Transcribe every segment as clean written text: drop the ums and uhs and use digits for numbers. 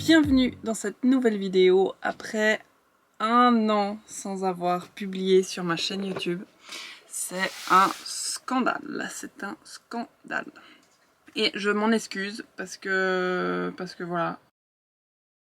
Bienvenue dans cette nouvelle vidéo après un an sans avoir publié sur ma chaîne YouTube. C'est un scandale, c'est un scandale. Et je m'en excuse parce que voilà.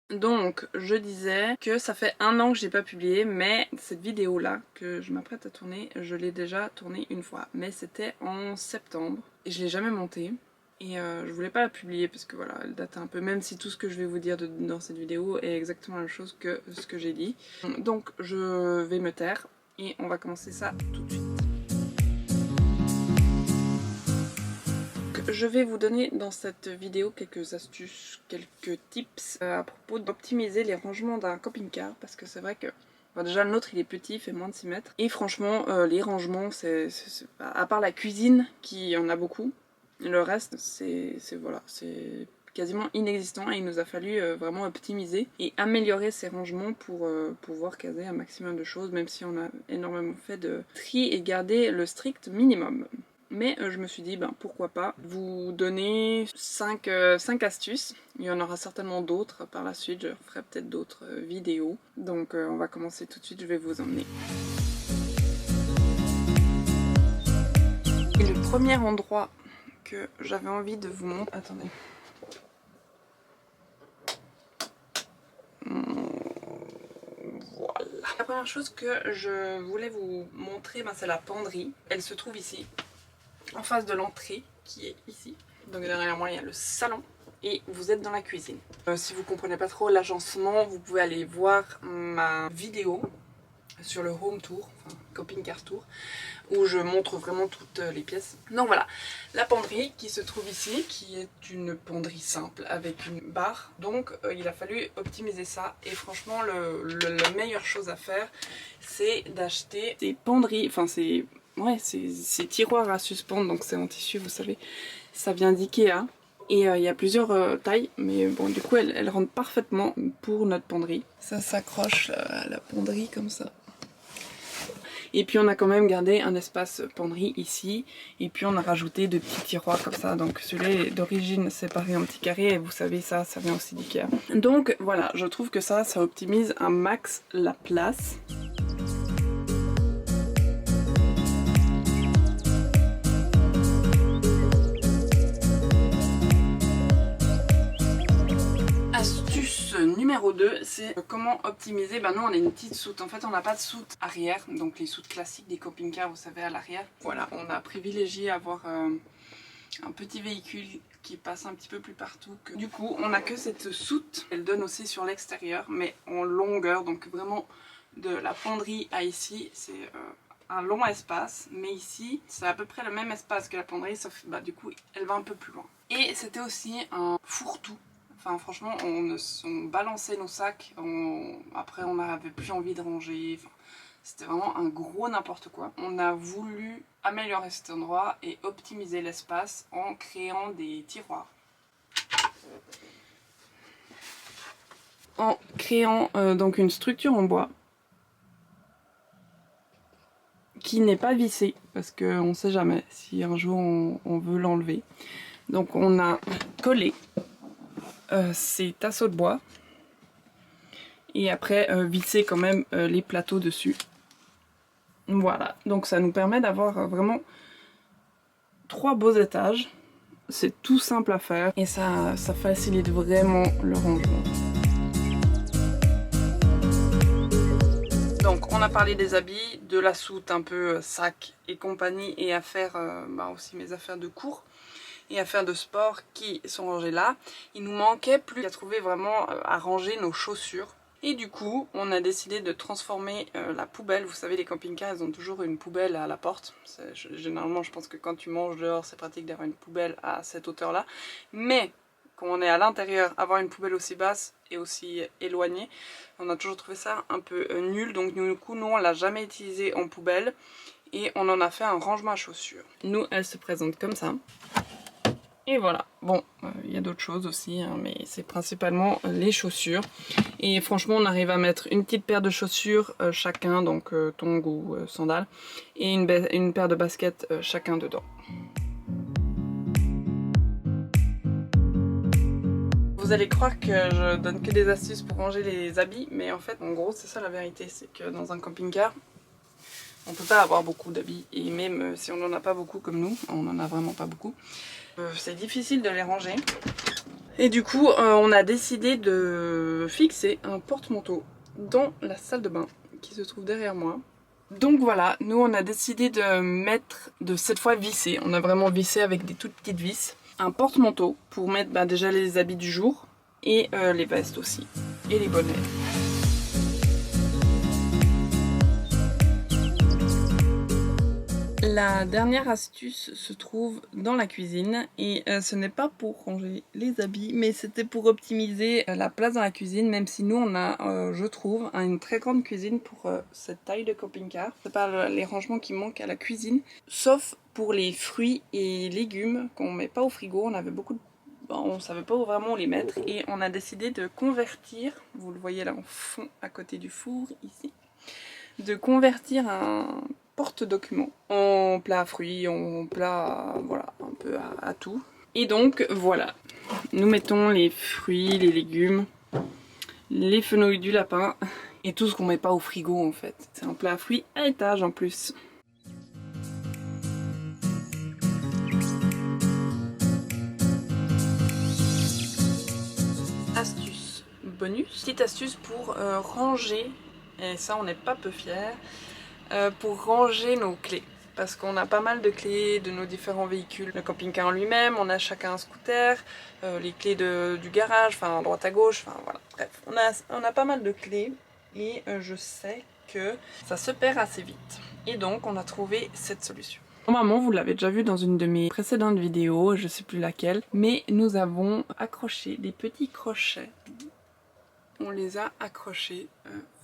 Donc je disais que ça fait un an que j'ai pas publié, mais cette vidéo là que je m'apprête à tourner, je l'ai déjà tournée une fois. Mais c'était en septembre et je l'ai jamais montée. Et je voulais pas la publier parce que voilà, elle date un peu, même si tout ce que je vais vous dire dans cette vidéo est exactement la même chose que ce que j'ai dit. Donc je vais me taire et on va commencer ça tout de suite. Je vais vous donner dans cette vidéo quelques astuces, quelques tips à propos d'optimiser les rangements d'un camping-car parce que c'est vrai que déjà le nôtre il est petit, il fait moins de 6 mètres et franchement les rangements, à part la cuisine qui en a beaucoup, le reste c'est quasiment inexistant et il nous a fallu vraiment optimiser et améliorer ces rangements pour pouvoir caser un maximum de choses, même si on a énormément fait de tri et garder le strict minimum. Mais je me suis dit, pourquoi pas vous donner 5 astuces. Il y en aura certainement d'autres par la suite, je ferai peut-être d'autres vidéos. Donc on va commencer tout de suite, je vais vous emmener. Et le premier endroit que j'avais envie de vous montrer... Attendez. Voilà. La première chose que je voulais vous montrer, c'est la penderie. Elle se trouve ici, en face de l'entrée qui est ici. Donc derrière moi il y a le salon et vous êtes dans la cuisine. Si vous comprenez pas trop l'agencement, vous pouvez aller voir ma vidéo sur le home tour, enfin camping car tour, où je montre vraiment toutes les pièces. Donc voilà, la penderie qui se trouve ici, qui est une penderie simple avec une barre. Donc il a fallu optimiser ça et franchement la meilleure chose à faire c'est d'acheter des penderies, enfin c'est tiroirs à suspendre, donc c'est en tissu, vous savez, ça vient d'Ikea. Et il y a plusieurs tailles, mais bon, du coup, elles rentrent parfaitement pour notre penderie. Ça s'accroche à la penderie comme ça. Et puis on a quand même gardé un espace penderie ici, et puis on a rajouté de petits tiroirs comme ça. Donc celui-là d'origine séparé en petits carrés, et vous savez ça vient aussi d'Ikea. Donc voilà, je trouve que ça optimise un max la place. Numéro 2, c'est comment optimiser. Nous on a une petite soute, en fait on n'a pas de soute arrière, donc les soutes classiques des camping-cars vous savez à l'arrière. Voilà, on a privilégié avoir un petit véhicule qui passe un petit peu plus partout. Du coup on n'a que cette soute, elle donne aussi sur l'extérieur mais en longueur, donc vraiment de la penderie à ici c'est un long espace, mais ici c'est à peu près le même espace que la penderie sauf du coup elle va un peu plus loin. Et c'était aussi un fourre-tout. Enfin franchement on balançait nos sacs, après on n'avait plus envie de ranger, c'était vraiment un gros n'importe quoi. On a voulu améliorer cet endroit et optimiser l'espace en créant des tiroirs. En créant donc une structure en bois qui n'est pas vissée, parce qu'on ne sait jamais si un jour on veut l'enlever. Donc on a collé ces tasseaux de bois et après visser quand même les plateaux dessus. Voilà, donc ça nous permet d'avoir vraiment 3 beaux étages. C'est tout simple à faire et ça facilite vraiment le rangement. Donc on a parlé des habits, de la soute un peu sac et compagnie et affaires, aussi mes affaires de cours et affaires de sport qui sont rangées là. Il nous manquait plus qu'à trouver vraiment à ranger nos chaussures. Et du coup, on a décidé de transformer la poubelle. Vous savez, les camping-cars, ils ont toujours une poubelle à la porte. Généralement, je pense que quand tu manges dehors, c'est pratique d'avoir une poubelle à cette hauteur-là. Mais quand on est à l'intérieur, avoir une poubelle aussi basse et aussi éloignée, on a toujours trouvé ça un peu nul. Donc du coup, nous, on l'a jamais utilisé en poubelle. Et on en a fait un rangement à chaussures. Nous, elle se présente comme ça. Et voilà, bon, il y a d'autres choses aussi, mais c'est principalement les chaussures. Et franchement, on arrive à mettre une petite paire de chaussures chacun, donc tongs ou sandales, et une paire de baskets chacun dedans. Vous allez croire que je donne que des astuces pour ranger les habits, mais en fait, en gros, c'est ça la vérité, c'est que dans un camping-car, on peut pas avoir beaucoup d'habits, et même si on n'en a pas beaucoup comme nous, on en a vraiment pas beaucoup, c'est difficile de les ranger. Et du coup, on a décidé de fixer un porte-manteau dans la salle de bain qui se trouve derrière moi. Donc voilà, nous on a décidé de cette fois visser, on a vraiment vissé avec des toutes petites vis, un porte-manteau pour mettre déjà les habits du jour et les vestes aussi, et les bonnets. La dernière astuce se trouve dans la cuisine et ce n'est pas pour ranger les habits mais c'était pour optimiser la place dans la cuisine, même si nous on a, je trouve, une très grande cuisine pour cette taille de camping-car. C'est pas les rangements qui manquent à la cuisine, sauf pour les fruits et légumes qu'on met pas au frigo. On avait beaucoup de... on savait pas où vraiment les mettre et on a décidé de convertir, vous le voyez là en fond à côté du four ici, de convertir un porte-document en plat à fruits, en plat, voilà, un peu à tout. Et donc voilà, nous mettons les fruits, les légumes, les fenouils du lapin et tout ce qu'on met pas au frigo en fait. C'est un plat à fruits à étage en plus. Astuce bonus, petite astuce pour ranger, et ça on n'est pas peu fiers, pour ranger nos clés. Parce qu'on a pas mal de clés de nos différents véhicules. Le camping-car en lui-même, on a chacun un scooter, les clés du garage, enfin à droite à gauche, enfin voilà. Bref, on a pas mal de clés et je sais que ça se perd assez vite. Et donc on a trouvé cette solution. Normalement, vous l'avez déjà vu dans une de mes précédentes vidéos, je sais plus laquelle, mais nous avons accroché des petits crochets. On les a accrochés,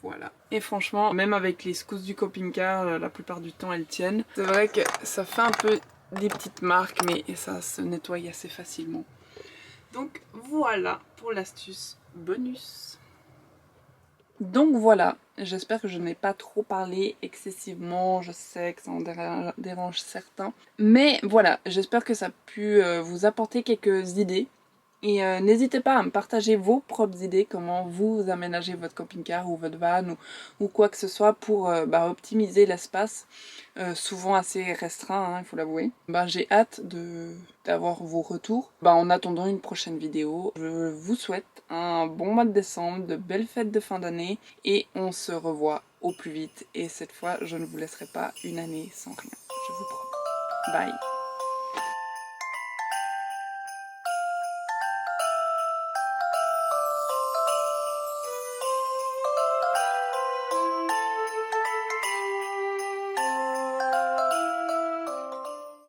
voilà. Et franchement, même avec les secousses du camping-car, la plupart du temps elles tiennent. C'est vrai que ça fait un peu des petites marques, mais ça se nettoie assez facilement. Donc voilà pour l'astuce bonus. Donc voilà, j'espère que je n'ai pas trop parlé excessivement, je sais que ça en dérange certains. Mais voilà, j'espère que ça a pu vous apporter quelques idées. Et n'hésitez pas à me partager vos propres idées, comment vous aménagez votre camping-car ou votre van ou quoi que ce soit pour optimiser l'espace, souvent assez restreint, hein, il faut l'avouer. J'ai hâte d'avoir vos retours. En attendant une prochaine vidéo, je vous souhaite un bon mois de décembre, de belles fêtes de fin d'année et on se revoit au plus vite. Et cette fois, je ne vous laisserai pas une année sans rien, je vous promets. Bye!